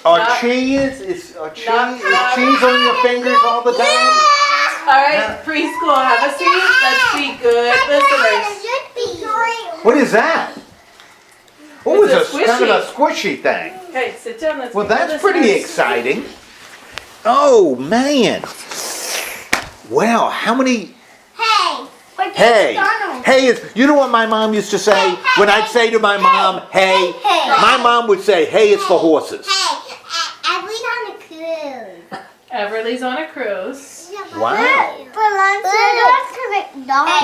Are cheese is cheese on your fingers all the time? All right, preschool, have a seat. Let's be good listeners. What is that? Oh, It's it's a kind of a squishy. squishy thing. Okay, sit down. Let's Well, be good that's pretty listeners. exciting. Oh man! Wow, how many? Hey, hey is, you know what my mom used to say? When I'd say to my mom, hey, my mom would say, hey, it's for horses. Everly's on a cruise. Everly's on a cruise. Wow.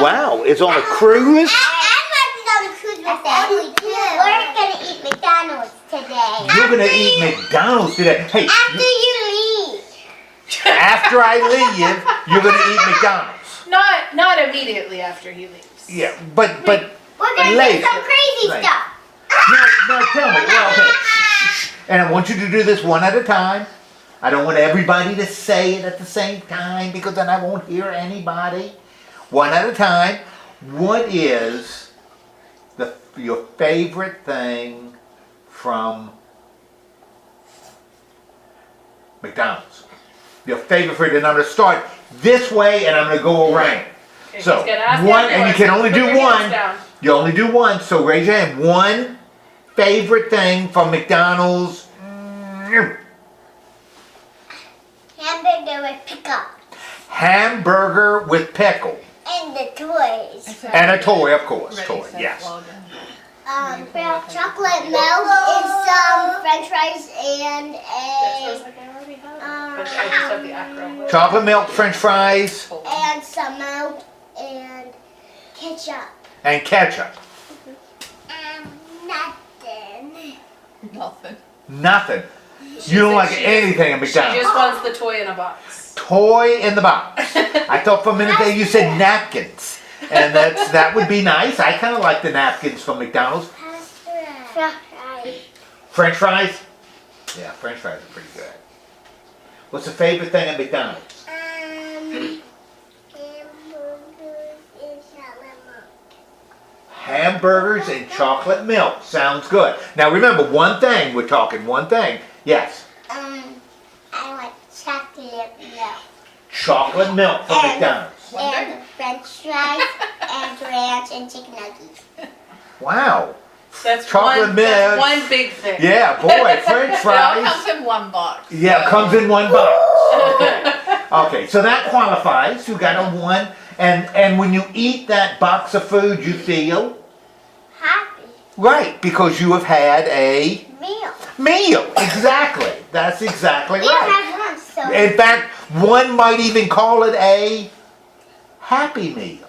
Wow, it's on a cruise? Everly's on a cruise with Everly too. We're going to eat McDonald's today. You're going to eat McDonald's today. Hey, After you leave. after I leave, you're going to eat McDonald's. Not immediately after he leaves. Yeah, but We're going to do some crazy stuff. No, tell me. Well, okay. And I want you to do this one at a time. I don't want everybody to say it at the same time because then I won't hear anybody. One at a time. What is your favorite thing from McDonald's? Your favorite food, and I'm going to start this way, and I'm going to go around. Okay, So he's gonna ask one, everyone, and you can so only put do your hands one. down. You only do one. So raise your hand. One favorite thing from McDonald's. Hamburger with pickle. Hamburger with pickle. And the toys. And a toy, of course. Ready, Toy, set, yes. log in. Chocolate milk and some French fries and That sounds a like I already have it. But I just have the acro. Chocolate milk, French fries, and some milk and ketchup. and ketchup. Nothing. Nothing. Nothing. You don't like anything at She McDonald's. just wants the toy in a box. Toy in the box. I thought for a minute there you said napkins. And that would be nice. I kind of like the napkins from McDonald's. French fries? Yeah, French fries are pretty good. What's the favorite thing at McDonald's? Hamburgers Hamburgers and and chocolate milk. chocolate milk. Sounds good. Now remember, one thing. We're talking one thing. Yes. I like chocolate milk. Chocolate milk from And- McDonald's. And French fries and ranch and chicken nuggets. Wow. That's Chocolate one, milk. that's one big thing. Yeah, boy, French It all fries. comes in one box. Yeah, it comes in one box. Okay. Okay, so that qualifies. You got a one. And when you eat that box of food, you feel Happy right because you have had a meal. meal. Exactly. That's exactly We don't right. have one, so In fact, one might even call it a happy meal.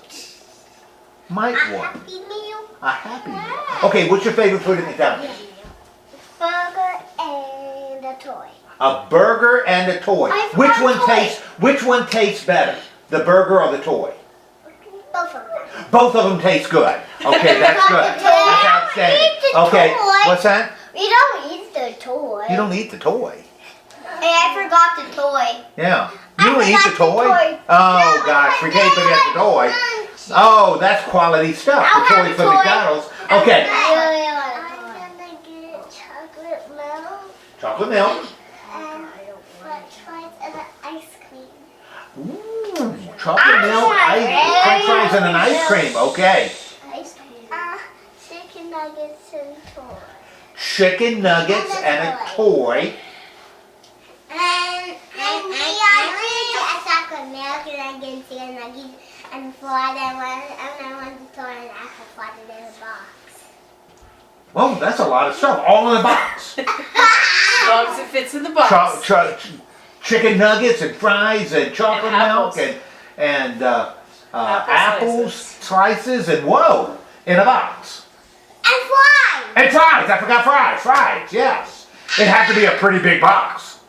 Might a one. happy meal. A happy meal. Okay, what's your favorite food at McDonald's? Burger and a toy. A burger and a toy. I forgot Which one tastes better? The burger or the toy? Both of them. Both of them taste good. Okay, that's good. That's outstanding. Okay, what's that? We don't eat the toy. You don't eat the toy. Hey, I forgot the toy. Yeah. I You don't eat the forgot the toy? toy. Oh No, gosh, I forget the toy. don't. Oh, that's quality stuff. I'll The have toy the for toy. McDonald's. Okay. I really want a toy. I'm gonna get chocolate milk Chocolate milk. and French fries and an ice cream. Ooh, chocolate milk, French fries, and an ice cream. Okay. Ice cream. Chicken nuggets and toy. Chicken nuggets and a toy. And I get a chocolate milk and I get chicken nuggets and fry them and I want the toy and apple fry it in a box. Well, that's a lot of stuff, all in a box. As long as it fits in the box. Chicken nuggets and fries and chocolate And milk apples. and Apple apples, slices, and whoa, in a box. And fry! And fries, I forgot fries, yes. It had to be a pretty big box.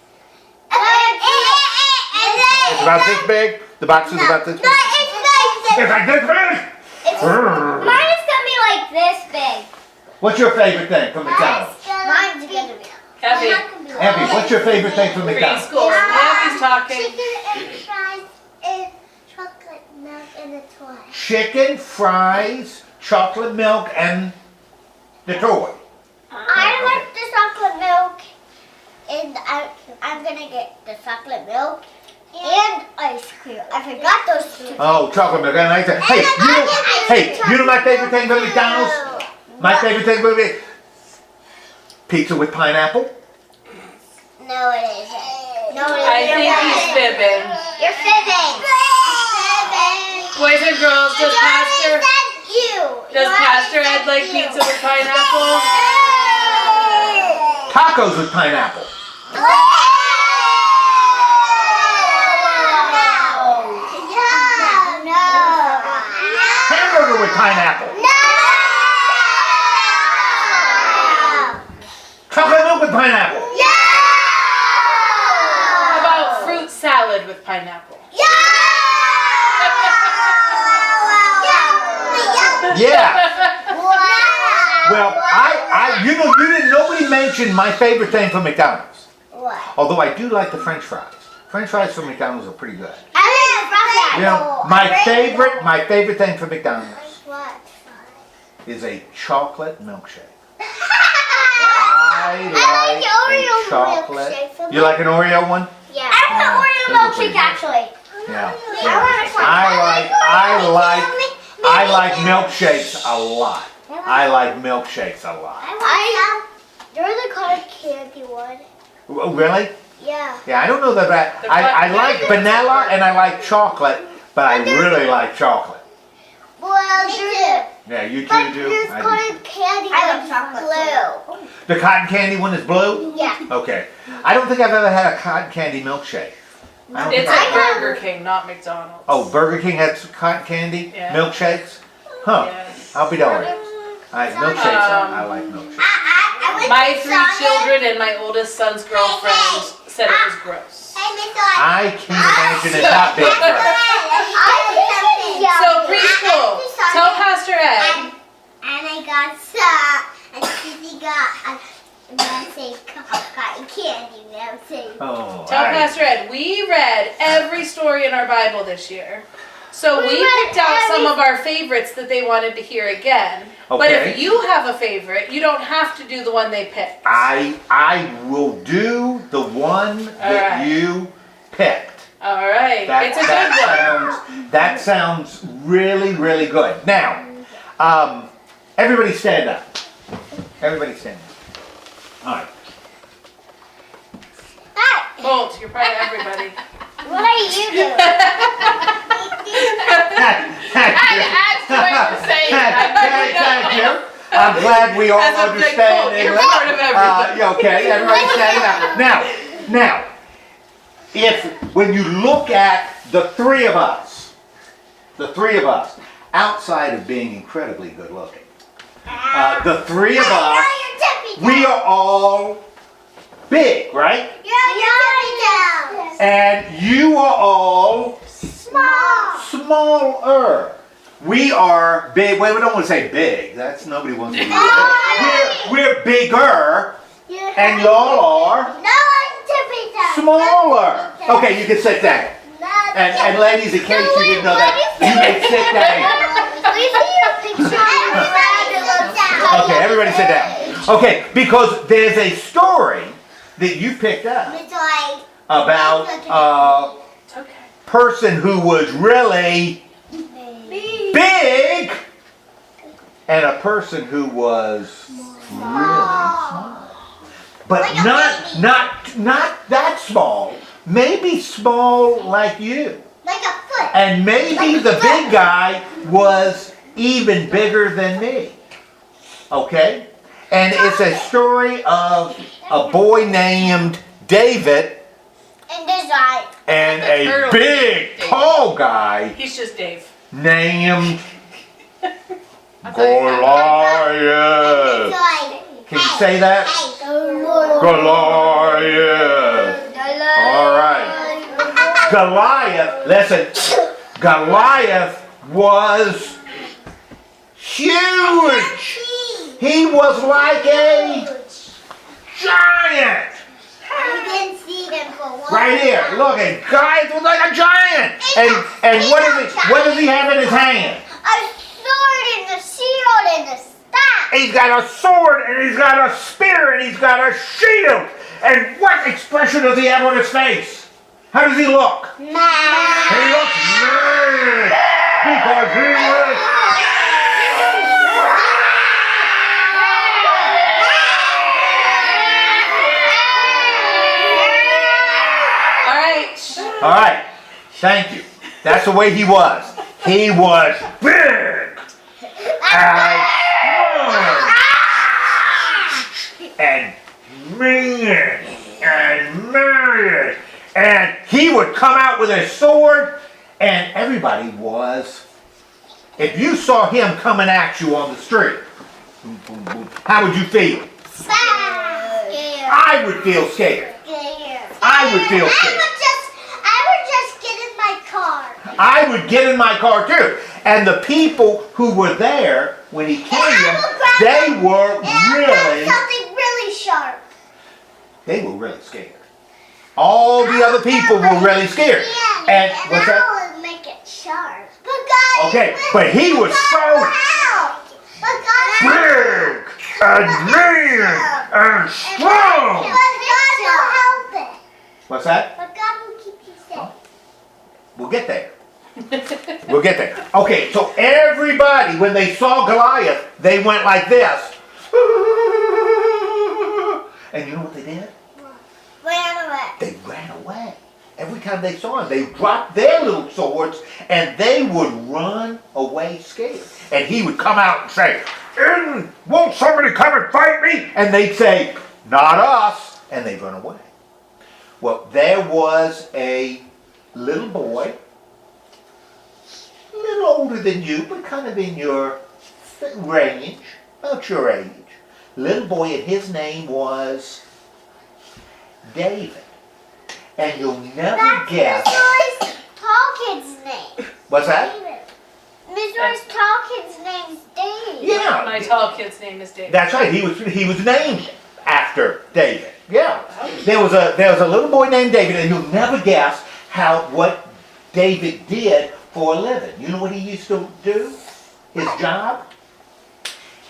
It's about this big? The box is about this big? It's like this big? Mine is gonna be like this big. What's your favorite thing from McDonald's? Mine's gonna be. Heavy. Abby, what's your favorite thing from McDonald's? Preschool. Abby's talking. Chicken and fries and chocolate milk and a toy. Chicken, fries, chocolate milk, and the toy. I like the chocolate milk and And I'm gonna get the chocolate milk and ice cream. I forgot those two. Oh, chocolate milk and ice cream. Hey, you know my favorite thing from McDonald's? My favorite thing from McDonald's? Pizza with pineapple. No, it isn't. No, it isn't. I think he's fibbing. You're fibbing. Boys and girls, does Pastor Ed like pizza with pineapple? Tacos with pineapple. Hamburger with pineapple. Chocolate milk with pineapple. How about fruit salad with pineapple? Yeah. Well, nobody mentioned my favorite thing from McDonald's. What? Although I do like the French fries. French fries from McDonald's are pretty good. I You know, my favorite thing from McDonald's What? is a chocolate milkshake. I like Oreo chocolate. milkshake. You like an Oreo one? Yeah. I want an Oreo those are pretty milkshake good. actually. Yeah. I I like milkshakes a lot. I like milkshakes a lot. You're the cotton candy one. Oh, really? Yeah. Yeah, I don't know that. I like vanilla and I like chocolate, but I really like chocolate. Well, Yeah, you but do. there's I cotton candy one blue. do. The cotton candy one is blue? Yeah. Okay. I don't think I've ever had a cotton candy milkshake. I don't It's think I- at Burger King, not McDonald's. Oh, Burger King has cotton candy Yeah. milkshakes? Huh. Yes. I'll be darned. Milkshakes, I like milkshakes. My 3 children and my oldest son's girlfriend said it was gross. I can't imagine it's not big for us. So preschool, tell Pastor Ed. And I got some, and Susie got a cotton candy milkshake. Oh, Tell Pastor Ed, we read every story in our Bible this year. So we read picked out some of our favorites that they wanted to hear again. But Okay. if you have a favorite, you don't have to do the one they picked. I will do the one that Alright. you picked. All right, it's a good one. That sounds really, really good. Now, everybody stand up. Everybody stand up. All right. Bolt, you're part of everybody. What are you doing? Thank you. I'm glad we all As a big understand Bolt, you're English. part of everything. Okay, everybody standing up. Now, when you look at the three of us, outside of being incredibly good looking, the three of us, we are all big, right? And you are all smaller. We are big. Wait, we don't want to say big. That's nobody wants to be big. We're bigger, and y'all are smaller. Okay, you can sit down. And ladies, in case you didn't know that, you may sit down. Okay, everybody sit down. Okay, because there's a story that you picked up about a person who was really big and a person who was really small. But not that small. Maybe small like you. Like a foot. And maybe the big guy was even bigger than me. Okay? And it's a story of a boy named David and a big, tall guy He's just Dave. named Goliath. Can you say that? Goliath. All right. Goliath, listen, Goliath was huge. He was like a giant. You didn't see them for one. Right here, look, a guy was like a giant. And what does he have in his hand? A sword and a shield and a staff. He's got a sword and he's got a spear and he's got a shield And what expression does he have on his face? How does he look? He looks mad because he was. All right, thank you. That's the way he was. He was big and strong and mean and mad. And he would come out with a sword, and everybody was. If you saw him coming at you on the street, boom, boom, boom, how would you feel? Scared. I would feel scared. I would feel scared. I would just get in my car. I would get in my car too. And the people who were there when he came, they were really, something really sharp. they were really scared. All the other people were really scared. And what's that? I would make it sharp. But God, Okay, but he was so big and mean and strong. But God will help it. What's that? But God will keep you safe. We'll get there. We'll get there. Okay, so everybody, when they saw Goliath, they went like this. And you know what they did? Ran away. They ran away. Every time they saw him, they dropped their little swords and they would run away scared. And he would come out and say, won't somebody come and fight me? And they'd say, not us. And they'd run away. Well, there was a little boy, a little older than you, but kind of in your range, about your age. Little boy, and his name was David. And you'll never guess. Miss Roy's tall kid's name. What's that? David. Miss Roy's tall kid's name's David. Yeah. My tall kid's name is David. That's right. He was named after David. Yeah. There was a little boy named David, and you'll never guess what David did for a living. You know what he used to do? His job?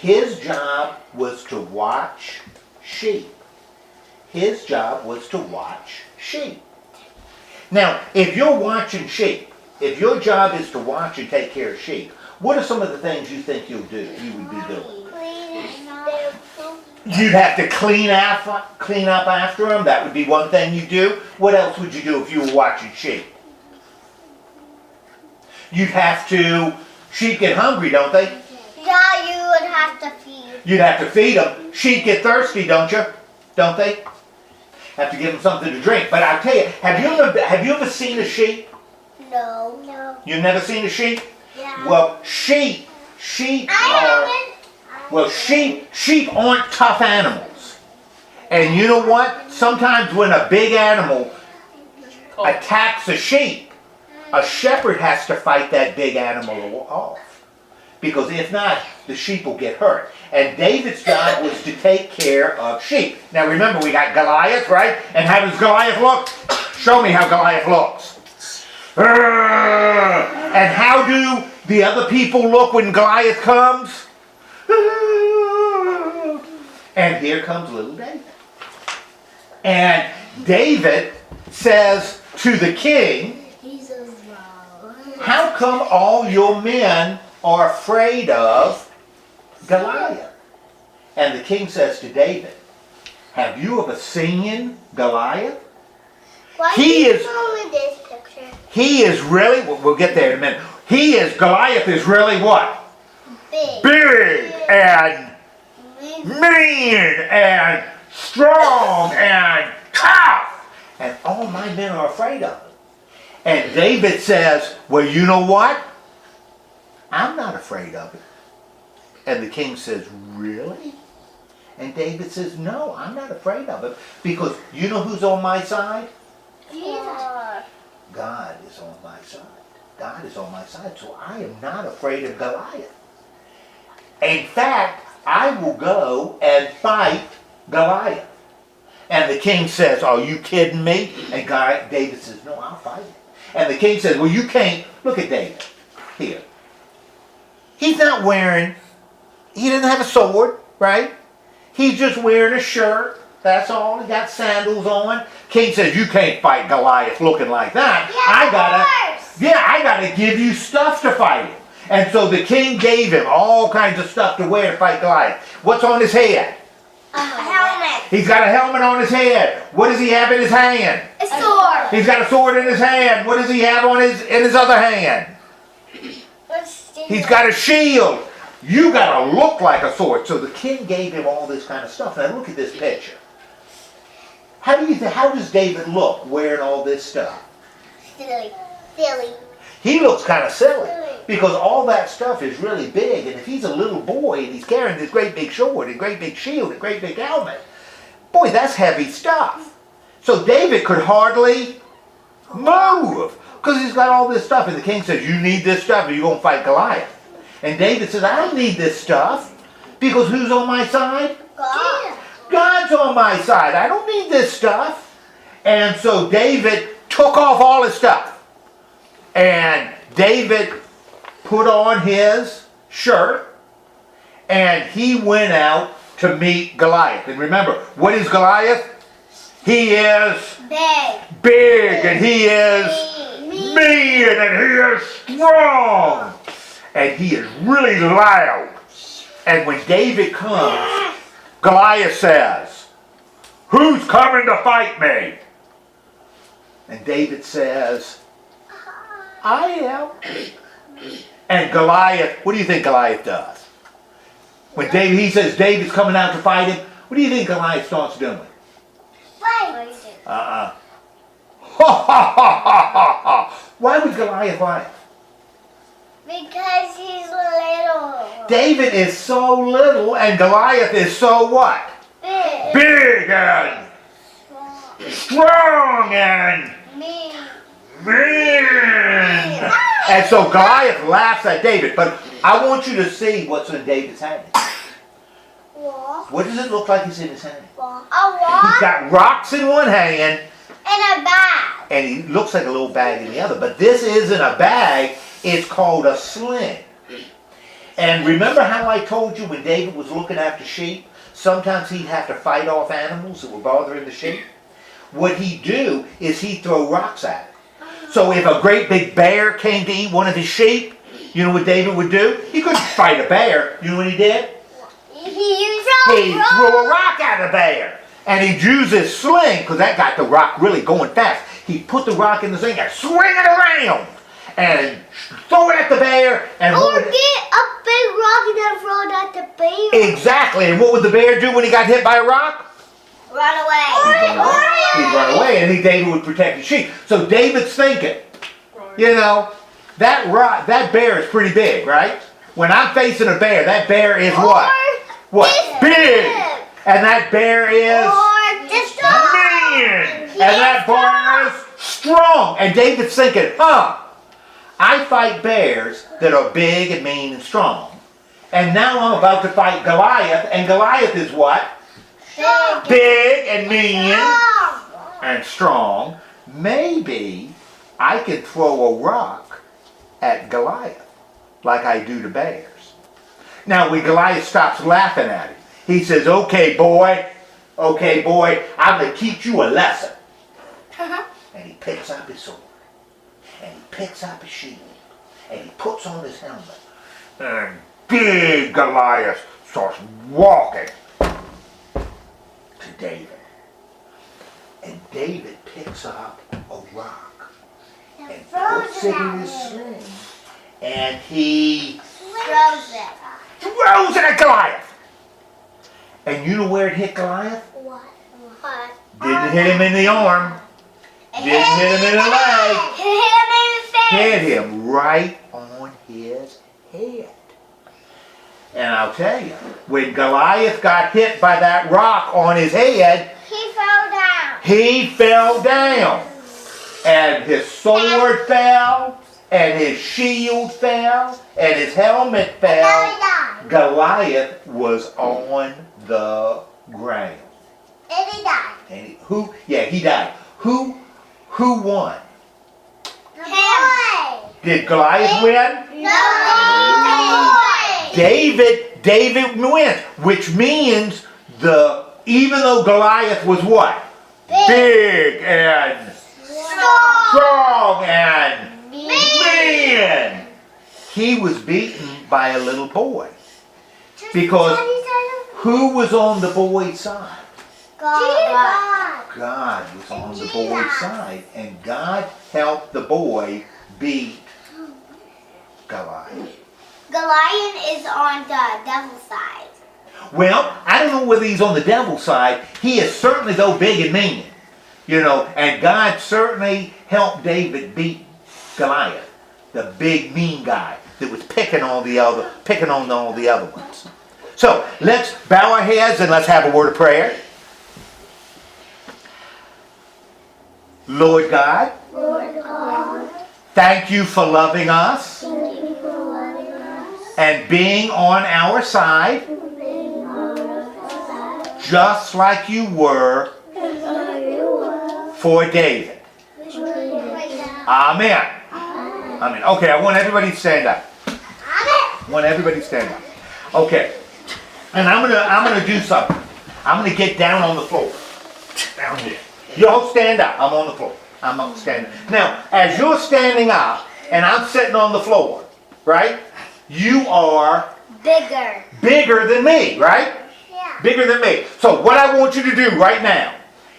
His job was to watch sheep. His job was to watch sheep. Now, if you're watching sheep, if your job is to watch and take care of sheep, what are some of the things you think you would be doing? You'd have to clean up after them. That would be one thing you do. What else would you do if you were watching sheep? You'd have to. Sheep get hungry, don't they? Yeah, you would have to feed. You'd have to feed them. Sheep get thirsty, don't you? Don't they? Have to give them something to drink. But I'll tell you, have you ever seen a sheep? No. You've never seen a sheep? Yeah. Well, sheep aren't tough animals. And you know what? Sometimes when a big animal attacks a sheep, a shepherd has to fight that big animal off. Because if not, the sheep will get hurt. And David's job was to take care of sheep. Now remember, we got Goliath, right? And how does Goliath look? Show me how Goliath looks. And how do the other people look when Goliath comes? And here comes little David. And David says to the king, how come all your men are afraid of Goliath? And the king says to David, have you ever seen Goliath? He is really, we'll get there in a minute. Goliath is really what? Big and mean and strong and tough. And all my men are afraid of him. And David says, well, you know what? I'm not afraid of it. And the king says, really? And David says, no, I'm not afraid of it. Because you know who's on my side? God is on my side. God is on my side. So I am not afraid of Goliath. In fact, I will go and fight Goliath. And the king says, are you kidding me? And David says, no, I'll fight him. And the king says, well, you can't. Look at David here. He doesn't have a sword, right? He's just wearing a shirt That's all. He got sandals on. King says, you can't fight Goliath looking like that. I gotta give you stuff to fight him. And so the king gave him all kinds of stuff to wear to fight Goliath. What's on his head? A helmet. He's got a helmet on his head. What does he have in his hand? A sword. He's got a sword in his hand. What does he have in his other hand? He's got a shield. You gotta look like a sword. So the king gave him all this kind of stuff. Now look at this picture. How does David look wearing all this stuff? Silly. He looks kind of silly because all that stuff is really big, and if he's a little boy and he's carrying this great big sword and great big shield and great big helmet, boy, that's heavy stuff. So David could hardly move because he's got all this stuff, and the king says, you need this stuff or you're going to fight Goliath. And David says, I don't need this stuff because who's on my side? God. God's on my side. I don't need this stuff. And so David took off all his stuff. And David put on his shirt and he went out to meet Goliath. And remember, what is Goliath? He is big and he is mean and he is strong. And he is really loud. And when David comes, Goliath says, who's coming to fight me? And David says, I am. And Goliath, what do you think Goliath does? When he says David's coming out to fight him, what do you think Goliath starts doing? Fight. Ha ha ha ha ha. Why would Goliath laugh? Because he's little. David is so little and Goliath is so what? Big and strong and Me. mean. And so Goliath laughs at David. But I want you to see what's in David's hand. What does it look like is in his hand? A wall. He's got rocks in one hand And a bag. and he looks like a little bag in the other. But this isn't a bag. It's called a sling. And remember how I told you when David was looking after sheep, sometimes he'd have to fight off animals that were bothering the sheep? What he'd do is he'd throw rocks at it. So if a great big bear came to eat one of his sheep, you know what David would do? He couldn't fight a bear. You know what he did? He'd throw a rock at a bear. And he'd use his sling, because that got the rock really going fast. He'd put the rock in the sling and swing it around. And throw it at the bear. And Or get a big rock and then throw it at the bear. Exactly. And what would the bear do when he got hit by a rock? Run away. He'd run away, and David would protect his sheep. So David's thinking, you know, that bear is pretty big, right? When I'm facing a bear, that bear is what? What? Big. And that bear is mean. And that bear is strong. And David's thinking, I fight bears that are big and mean and strong. And now I'm about to fight Goliath, and Goliath is what? Big and mean and strong. Maybe I could throw a rock at Goliath like I do to bears. Now when Goliath stops laughing at him, he says, okay boy, I'm going to teach you a lesson. And he picks up his sword. And he picks up his shield. And he puts on his helmet. And big Goliath starts walking to David. And David picks up a rock and puts it in his sling. And he throws it at Goliath. And you know where it hit Goliath? What? Didn't hit him in the arm. Didn't hit him in the leg. Hit him right on his head. And I'll tell you, when Goliath got hit by that rock on his head, he fell down. And his sword fell, and his shield fell, and his helmet fell. Goliath was on the ground. And he died. And he died. Who won? Did Goliath win? No. David wins, which means the even though Goliath was what? Big and strong and man, he was beaten by a little boy. Because who was on the boy's side? God. God was on the boy's side, and God helped the boy beat Goliath. Goliath is on the devil's side. Well, I don't know whether he's on the devil's side. He is certainly, though, big and mean. You know, and God certainly helped David beat Goliath, the big mean guy that was picking on all the other ones. So let's bow our heads and let's have a word of prayer. Lord God, thank you for loving us and being on our side, just like you were for David. Amen. Amen. Okay, I want everybody to stand up. Okay. And I'm gonna do something. I'm gonna get down on the floor. Down here. You all stand up. I'm on the floor. I'm up standing. Now, as you're standing up and I'm sitting on the floor, right? You are bigger than me, right? Yeah. Bigger than me. So what I want you to do right now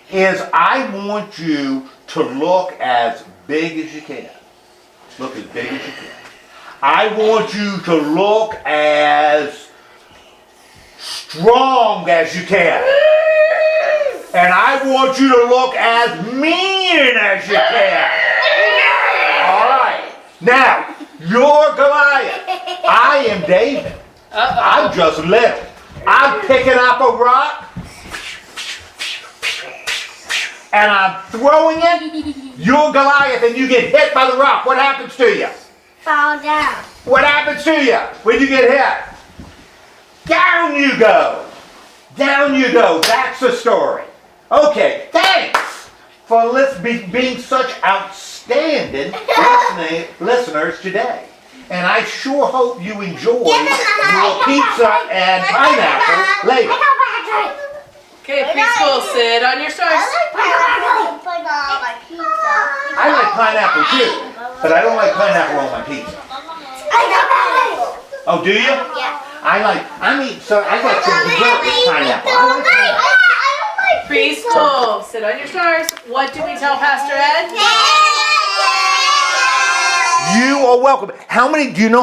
is I want you to look as big as you can. Look as big as you can. I want you to look as strong as you can. And I want you to look as mean as you can. All right. Now, you're Goliath. I am David. I'm just little. I'm picking up a rock and I'm throwing it. You're Goliath and you get hit by the rock. What happens to you? Fall down. What happens to you when you get hit? Down you go. Down you go. That's the story. Okay, thanks for being such outstanding listeners today. And I sure hope you enjoy your pizza and pineapple later. Okay, preschool, sit on your stars. I like pineapple too, but I don't like pineapple on my pizza. Oh, do you? Yeah. I like some dessert pineapple. Preschool, sit on your stars. What do we tell Pastor Ed? You are welcome. How many do you know?